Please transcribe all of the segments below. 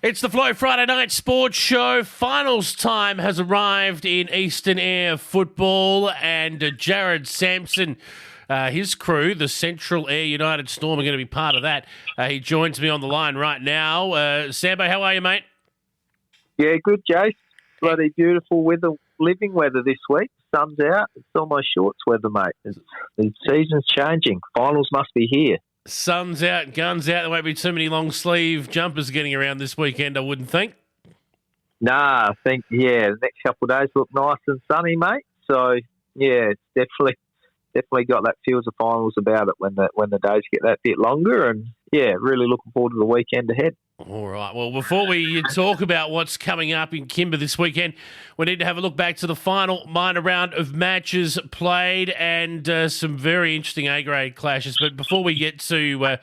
It's the Flow Friday Night Sports Show. Finals time has arrived in Eastern Eyre football, and Jared Sampson, his crew, the Central Eyre United Storm, are going to be part of that. He joins me on the line right now. Sambo, how are you, mate? Yeah, good, Jace. Bloody beautiful weather, living weather this week. Sun's out. It's almost shorts weather, mate. The season's changing. Finals must be here. Sun's out, guns out. There won't be too many long sleeve jumpers getting around this weekend, I wouldn't think. Nah, I think, the next couple of days look nice and sunny, mate. So, yeah, it's definitely got that feels of finals about it when the days get that bit longer. And, yeah, really looking forward to the weekend ahead. All right. Well, before we talk about what's coming up in Kimber this weekend, we need to have a look back to the final minor round of matches played and some very interesting A-grade clashes. But before we get to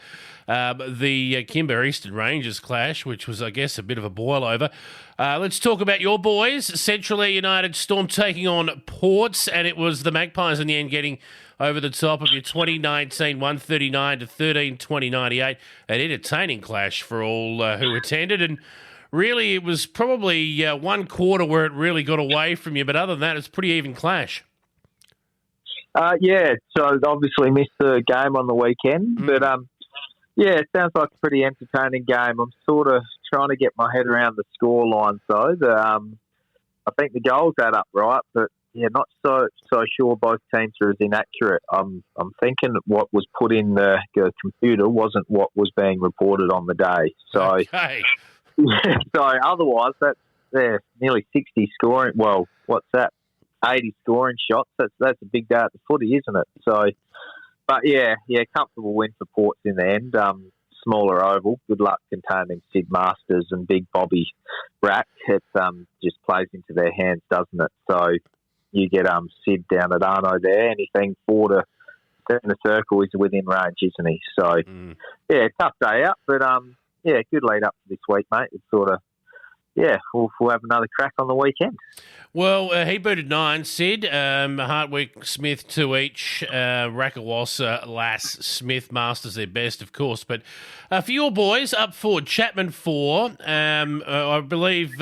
the Kimber Eastern Rangers clash, which was, I guess, a bit of a boil-over, let's talk about your boys. Central Eyre United Storm taking on Ports, and it was the Magpies in the end getting over the top of your 2019 139 to 13 2098. An entertaining clash for all who attended, and really it was probably one quarter where it really got away from you, but other than that, it's a pretty even clash. So obviously missed the game on the weekend, but it sounds like a pretty entertaining game. I'm sort of trying to get my head around the score lines though. I think the goals add up right, but not so sure both teams are as inaccurate. I'm thinking what was put in the computer wasn't what was being reported on the day. So, okay. So otherwise, that's nearly 60 scoring. Well, what's that? 80 scoring shots. That's a big day at the footy, isn't it? So, but comfortable win for Ports in the end. Smaller oval. Good luck containing Sid Masters and Big Bobby Rack. It just plays into their hands, doesn't it? So you get Sid down at Arno there. Anything 4 to 7 the circle is within range, isn't he? So, tough day out. But, good lead up to this week, mate. It's sort of, we'll have another crack on the weekend. Well, he booted 9, Sid. Hartwick, Smith, 2 each. Rakawasa, Lass, Smith, Masters their best, of course. But for your boys, up forward, Chapman 4. I believe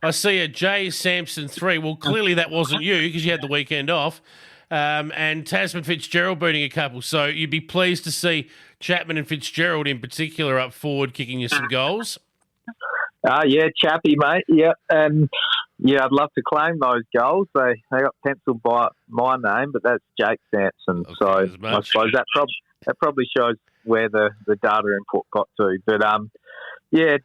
I see a J. Sampson 3. Well, clearly that wasn't you because you had the weekend off. And Tasman Fitzgerald booting a couple. So you'd be pleased to see Chapman and Fitzgerald in particular up forward kicking you some goals. Chappy, mate. Yep. And I'd love to claim those goals. They got penciled by my name, but that's Jake Sampson. Okay, so I suppose that probably shows where the data input got to. But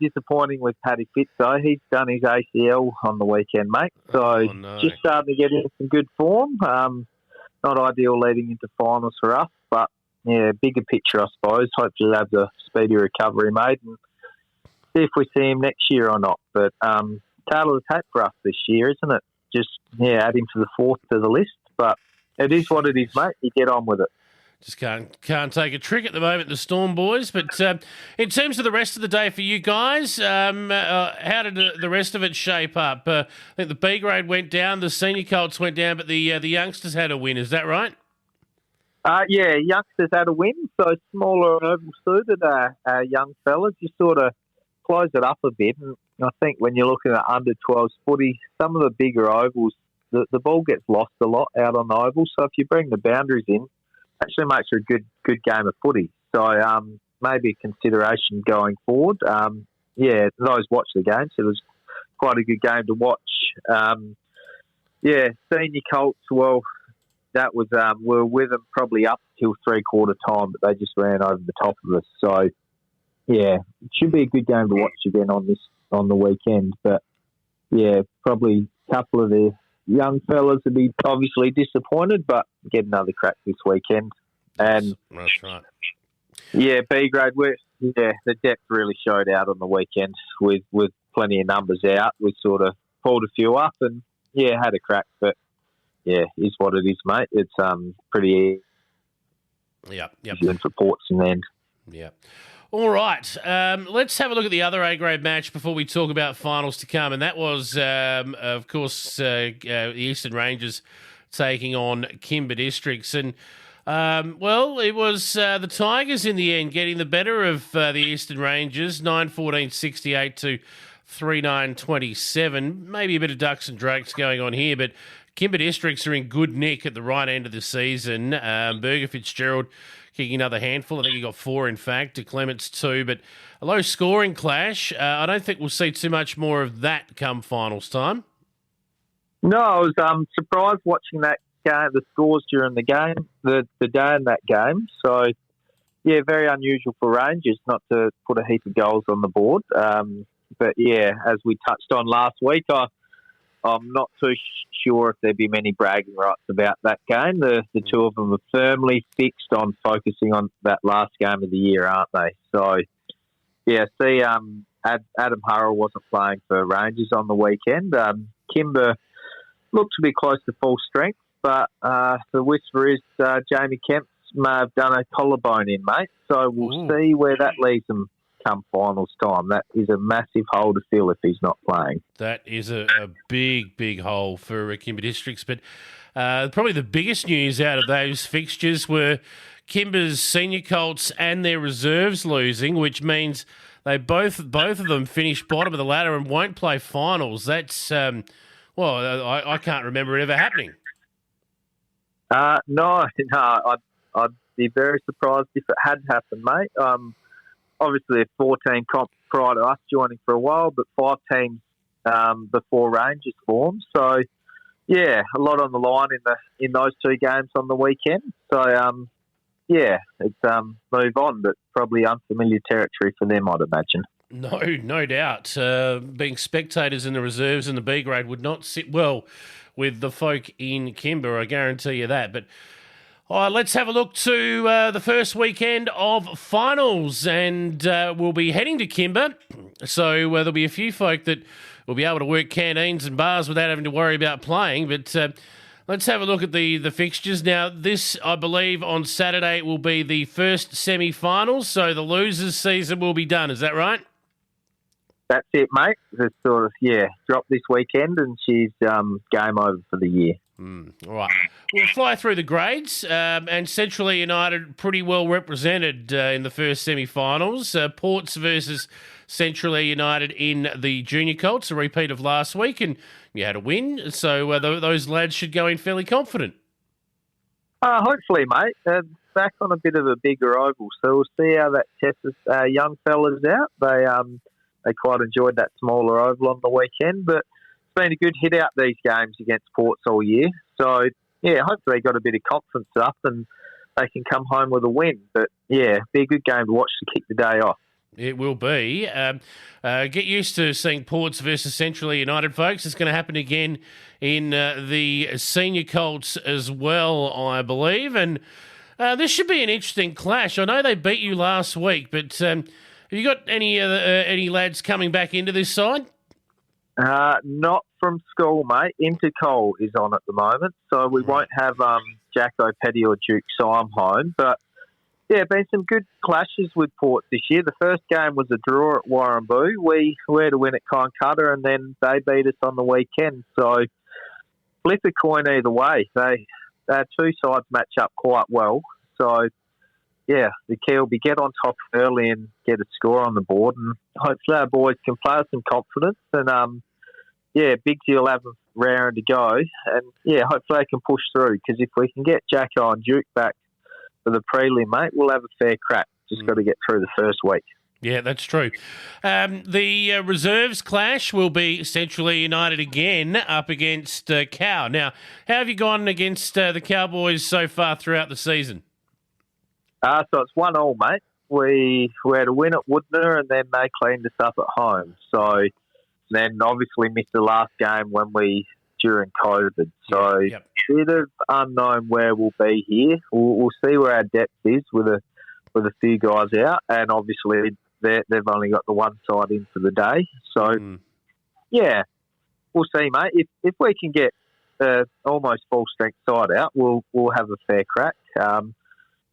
disappointing with Paddy Fitz though. He's done his ACL on the weekend, mate. So just starting to get into some good form. Not ideal leading into finals for us, but bigger picture, I suppose. Hopefully he'll have the speedy recovery made and see if we see him next year or not. But tail of the tape for us this year, isn't it? Just add him to the 4th to the list. But it is what it is, mate. You get on with it. Just can't take a trick at the moment, the Storm boys. But in terms of the rest of the day for you guys, how did the rest of it shape up? I think the B grade went down, the senior Colts went down, but the youngsters had a win. Is that right? Youngsters had a win. So smaller oval suited young fellas, you sort of close it up a bit. And I think when you're looking at under 12s footy, some of the bigger ovals, the ball gets lost a lot out on the oval. So if you bring the boundaries in, actually makes for a good game of footy. So maybe a consideration going forward. Those watch the game, so it was quite a good game to watch. Senior Colts, well, that was we were with them probably up till 3/4 time, but they just ran over the top of us. So it should be a good game to watch again on the weekend. But probably a couple of the young fellas would be obviously disappointed, but get another crack this weekend. And that's right. B grade, the depth really showed out on the weekend with plenty of numbers out. We sort of pulled a few up and had a crack, but is what it is, mate. It's pretty for Ports in the end. Yeah. All right, let's have a look at the other A-grade match before we talk about finals to come, and that was, of course, the Eastern Rangers taking on Kimber Districts. And Well, it was the Tigers in the end getting the better of the Eastern Rangers, 9-14-68 to 3-9-27. Maybe a bit of ducks and drakes going on here, but Kimber Districts are in good nick at the right end of the season. Berger Fitzgerald kicking another handful. I think he got 4, in fact. De Clements 2, but a low-scoring clash. I don't think we'll see too much more of that come finals time. No, I was surprised watching that game, the scores during the game, the day in that game. So, yeah, very unusual for Rangers not to put a heap of goals on the board. But, yeah, as we touched on last week, I'm not too sure if there'd be many bragging rights about that game. The two of them are firmly fixed on focusing on that last game of the year, aren't they? So, yeah, see, Adam Hurrell wasn't playing for Rangers on the weekend. Kimber looked to be close to full strength, but the whisper is Jamie Kemp may have done a collarbone in, mate. So we'll see where that leaves them come finals time. That is a massive hole to fill if he's not playing. That is a big, big hole for Kimber Districts. But probably the biggest news out of those fixtures were Kimber's senior Colts and their reserves losing, which means they both of them finished bottom of the ladder and won't play finals. That's I can't remember it ever happening. No, I'd be very surprised if it had happened, mate. Obviously, a 14 comp prior to us joining for a while, but 5 teams before Rangers formed. So, yeah, a lot on the line in those 2 games on the weekend. So, yeah, it's move on, but probably unfamiliar territory for them, I'd imagine. No doubt. Being spectators in the reserves and the B grade would not sit well with the folk in Kimber, I guarantee you that. But let's have a look to the first weekend of finals, and we'll be heading to Kimber. So there'll be a few folk that will be able to work canteens and bars without having to worry about playing. But let's have a look at the fixtures. Now, this, I believe, on Saturday will be the first semi-finals, so the losers' season will be done. Is that right? That's it, mate. It's sort of, drop this weekend and she's game over for the year. All right. We'll fly through the grades, and Centrally United pretty well represented in the first semi-finals. Ports versus Centrally United in the Junior Colts, a repeat of last week, and you had a win, so those lads should go in fairly confident. Hopefully, mate. Back on a bit of a bigger oval, so we'll see how that tests young fellas out. They quite enjoyed that smaller oval on the weekend, but it's been a good hit out these games against Ports all year. So, yeah, hopefully they got a bit of confidence up and they can come home with a win. But, yeah, be a good game to watch to kick the day off. It will be. Get used to seeing Ports versus Centrally United, folks. It's going to happen again in the Senior Colts as well, I believe. And this should be an interesting clash. I know they beat you last week, but have you got any lads coming back into this side? Not from school, mate. Intercol is on at the moment, so we won't have Jacko Petty or Duke Syme home. But, yeah, been some good clashes with Port this year. The first game was a draw at Warramboo. We were to win at Coolangatta, and then they beat us on the weekend. So, flip a coin either way. Our two sides match up quite well. So, yeah, the key will be get on top early and get a score on the board, and hopefully our boys can play with some confidence. And, yeah, Big Deal have raring to go, and, yeah, hopefully they can push through, because if we can get Jacko and Duke back for the prelim, mate, we'll have a fair crack. Just got to get through the first week. Yeah, that's true. The reserves clash will be Centrally United again up against Cow. Now, how have you gone against the Cowboys so far throughout the season? So it's 1-1, mate. We had a win at Woodner, and then they cleaned us up at home. So then obviously missed the last game during COVID. So bit of unknown where we'll be here. We'll see where our depth is with a few guys out, and obviously they've only got the one side in for the day. So yeah, we'll see, mate. If we can get almost full strength side out, we'll have a fair crack.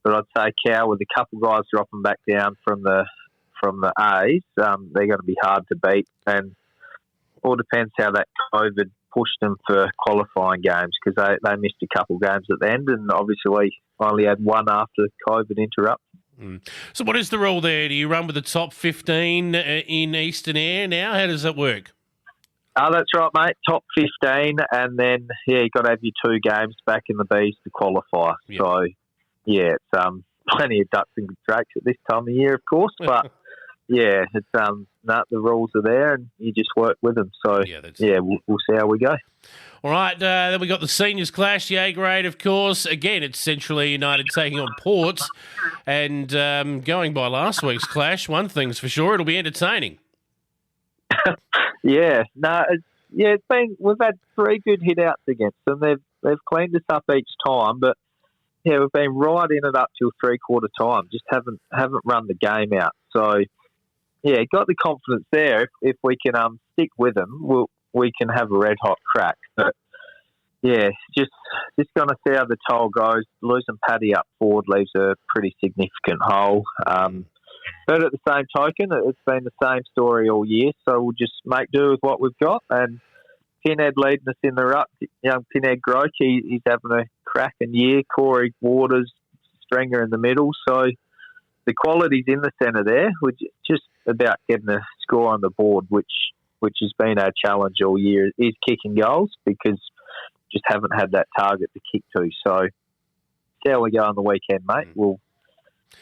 But I'd say Cow, with a couple guys dropping back down from the A's, they're going to be hard to beat, and all depends how that COVID pushed them for qualifying games because they missed a couple games at the end, and obviously we only had one after COVID interrupted. So what is the rule there? Do you run with the top 15 in Eastern Eyre now? How does that work? Oh, that's right, mate. Top 15, and then, you've got to have your 2 games back in the Bs to qualify. Yep. So, it's plenty of ducks and drakes at this time of year, of course, but, it's the rules are there, and you just work with them. So, we'll see how we go. All right, then we got the seniors clash, the A grade, of course. Again, it's Centrally United taking on Ports, and going by last week's clash, one thing's for sure, it'll be entertaining. It's been. We've had 3 good hit outs against them. They've cleaned us up each time, but we've been right in it up till 3/4 time. Just haven't run the game out. So got the confidence there. If we can stick with them, we can have a red hot crack. But just going to see how the toll goes. Losing Paddy up forward leaves a pretty significant hole. But at the same token, it's been the same story all year, so we'll just make do with what we've got. And Pinhead leading us in the ruck, young Pinhead Groke, he's having a cracking year. Corey Waters, Stringer in the middle. So the quality's in the centre there. We're just about getting a score on the board, which has been our challenge all year, is kicking goals, because just haven't had that target to kick to. So see how we go on the weekend, mate.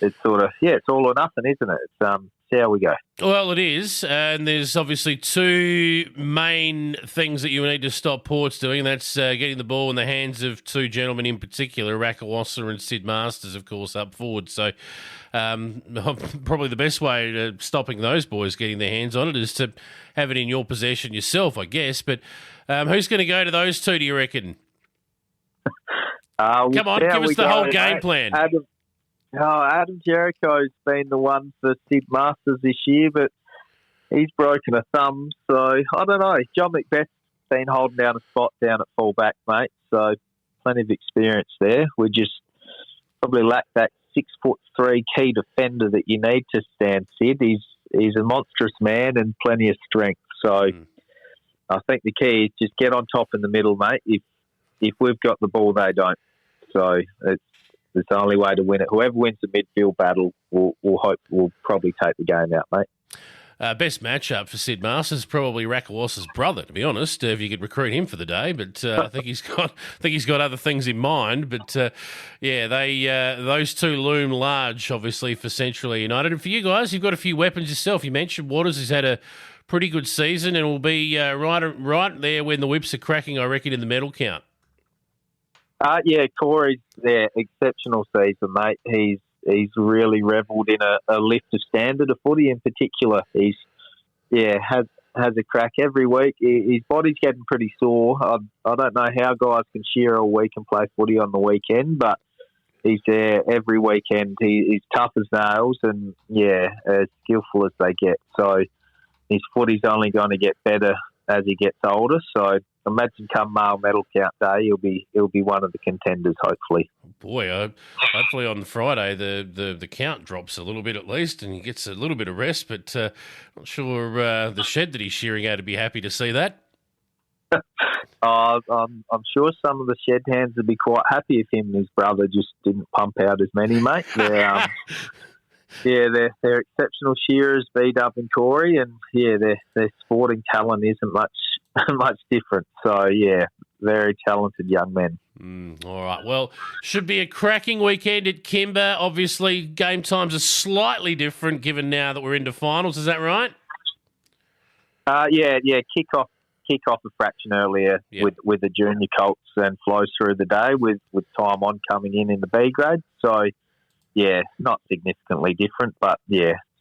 It's sort of, it's all or nothing, isn't it? It's see how we go. Well, it is, and there's obviously 2 main things that you need to stop Ports doing, and that's getting the ball in the hands of 2 gentlemen in particular, Rakawassa and Sid Masters, of course, up forward. So probably the best way to stopping those boys getting their hands on it is to have it in your possession yourself, I guess. But who's going to go to those 2, do you reckon? Come on, give us the whole game plan. Adam Jericho's been the one for Sid Masters this year, but he's broken a thumb. So, I don't know. John Macbeth's been holding down a spot down at full-back, mate. So, plenty of experience there. We just probably lack that 6'3" key defender that you need to stand Sid. He's a monstrous man and plenty of strength. So, I think the key is just get on top in the middle, mate. If we've got the ball, they don't. So, it's the only way to win it. Whoever wins the midfield battle will probably take the game out, mate. Best matchup for Sid Masters, probably Rakawassa's brother, to be honest. If you could recruit him for the day, but I think he's got other things in mind. But those 2 loom large, obviously, for Centrally United. And for you guys, you've got a few weapons yourself. You mentioned Waters has had a pretty good season, and will be right there when the whips are cracking, I reckon, in the medal count. Corey's there, exceptional season, mate. He's really revelled in a lift of standard of footy in particular. He's has a crack every week. His body's getting pretty sore. I don't know how guys can shear all week and play footy on the weekend, but he's there every weekend. He's tough as nails and as skillful as they get. So his footy's only going to get better as he gets older. So imagine come male medal count day, he'll be one of the contenders, hopefully. Boy, hopefully on Friday the count drops a little bit at least, and he gets a little bit of rest. But not sure the shed that he's shearing out would be happy to see that. I'm sure some of the shed hands would be quite happy if him and his brother just didn't pump out as many, mate. They're exceptional shearers, B-Dub and Corey, and their sporting talent isn't much different. So very talented young men. All right. Well, should be a cracking weekend at Kimber. Obviously, game times are slightly different given now that we're into finals. Is that right? Kick off a fraction earlier with the junior Colts and flows through the day with time on coming in the B grade. So, not significantly different, but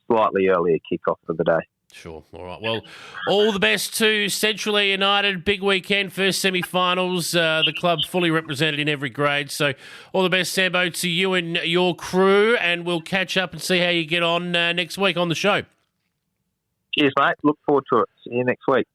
slightly earlier kick-off for the day. Sure. All right. Well, all the best to Centrally United. Big weekend, first semi-finals. The club fully represented in every grade. So all the best, Sambo, to you and your crew, and we'll catch up and see how you get on next week on the show. Cheers, mate. Look forward to it. See you next week.